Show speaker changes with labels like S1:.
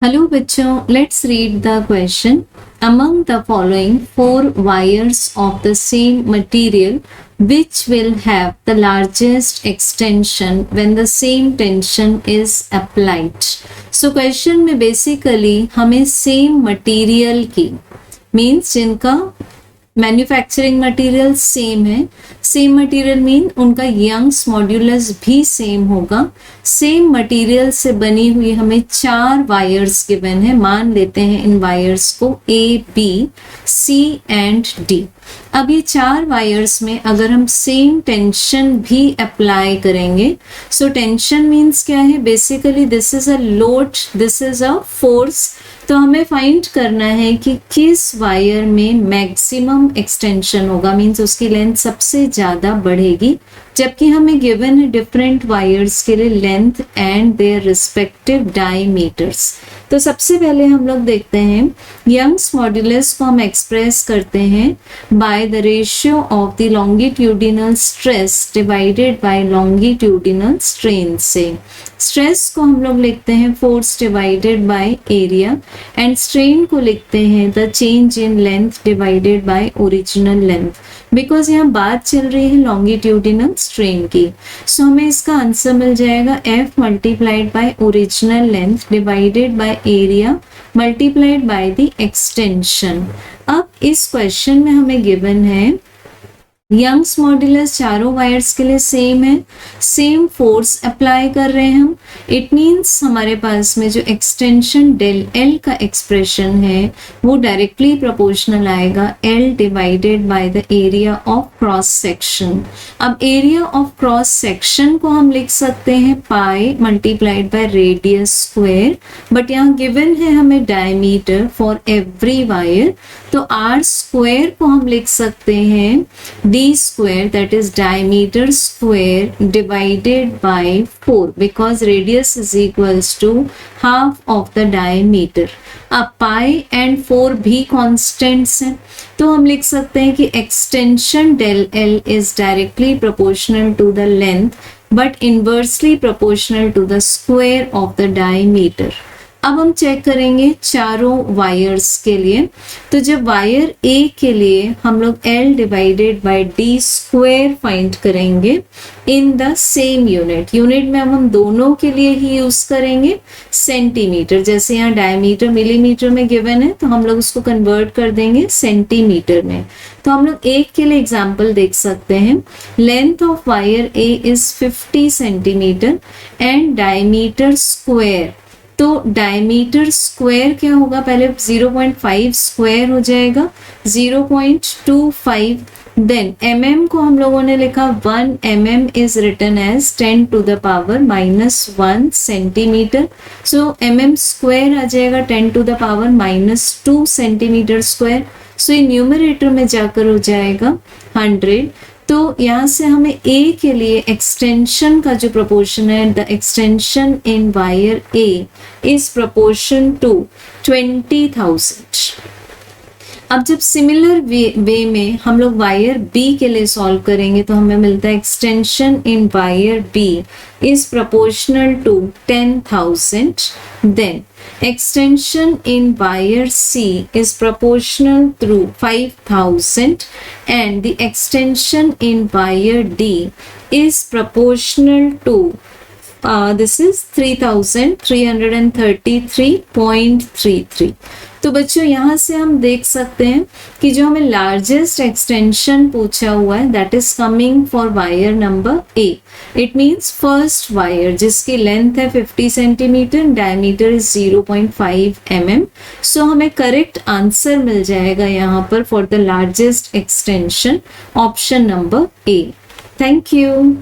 S1: Hello बच्चों, let's read the question. Among the following four wires of the same material, which will have the largest extension when the same tension is applied? So question में basically हमें same material की means जिनका manufacturing material same है, same material mean उनका Young's modulus भी same होगा। Same material से बनी हुई हमें चार वायर्स गिवन है। मान लेते हैं इन वायर्स को ए, बी, सी एंड डी। अब ये चार वायर्स में अगर हम सेम टेंशन भी अप्लाई करेंगे, सो टेंशन मीन्स क्या है, basically this is a load, this is a force. तो हमें फाइंड करना है कि किस वायर में मैक्सिमम एक्सटेंशन होगा, मीन्स उसकी लेंथ सबसे ज्यादा बढ़ेगी, जबकि हमें गिवन है डिफरेंट वायर्स के लिए length and their respective diameters. तो सबसे पहले हम लोग देखते हैं यंग्स मॉड्यूलस को हम एक्सप्रेस करते हैं by the ratio of the longitudinal stress divided by longitudinal strain से। स्ट्रेस को हम लोग लिखते हैं force divided by area and strain को लिखते हैं the change in length divided by original length. Because यहाँ बात चल रही है लॉन्गिट्यूडिनल स्ट्रेन की, सो हमें इसका आंसर मिल जाएगा F multiplied by original length divided by area multiplied by the extension. अब इस क्वेश्चन में हमें गिवन है यंग्स मॉड्यूलस चारों वायर्स के लिए सेम है, सेम फोर्स अप्लाई कर रहे हैं हम। इट मीन्स हमारे पास में जो एक्सटेंशन डेल एल का एक्सप्रेशन है वो डायरेक्टली प्रोपोर्शनल आएगा L divided by the area of cross section. अब एरिया ऑफ क्रॉस सेक्शन को हम लिख सकते हैं pi multiplied by radius square, but यहाँ गिवन है हमें डायमीटर फॉर एवरी वायर, तो आर स्क्वायर को हम लिख सकते हैं d square, that is diameter square divided by 4 because radius is equals to half of the diameter. अब pi and 4 भी constants हैं, तो हम लिख सकते हैं कि extension del L is directly proportional to the length but inversely proportional to the square of the diameter. अब हम चेक करेंगे चारों वायर्स के लिए। तो जब वायर ए के लिए हम लोग L divided by D square find करेंगे in the same unit, unit में हम दोनों के लिए ही यूज करेंगे सेंटीमीटर। जैसे यहाँ डायमीटर मिलीमीटर में गिवन है तो हम लोग उसको कन्वर्ट कर देंगे सेंटीमीटर में। तो हम लोग एक के लिए एग्जाम्पल देख सकते हैं। Length of wire A is 50 centimetre and diameter square, तो डायमीटर स्क्वायर क्या होगा, पहले 0.5 स्क्वायर हो जाएगा 0.25, देन mm को हम लोगों ने लिखा 1 mm is written as 10 to the power -1 centimetre, so mm square आ जाएगा 10 to the power -2 centimetre square, so ये न्यूमरेटर में जाकर हो जाएगा 100। तो यहाँ से हमें ए के लिए एक्सटेंशन का जो प्रोपोर्शन है, the extension in wire A is proportion to 20,000। अब जब सिमिलर वे में हम लोग वायर बी के लिए सॉल्व करेंगे तो हमें मिलता है extension in wire B is proportional to 10,000, then extension in wire C is proportional through 5,000 and the extension in wire D is proportional to this is 3,333.33। तो बच्चों यहाँ से हम देख सकते हैं कि जो हमें लार्जेस्ट एक्सटेंशन पूछा हुआ है that is coming for wire number A. It means first wire जिसकी लेंथ है 50 सेंटीमीटर, डायमीटर इज 0.5 mm। सो हमें करेक्ट आंसर मिल जाएगा यहाँ पर for the largest extension, option number A. Thank you.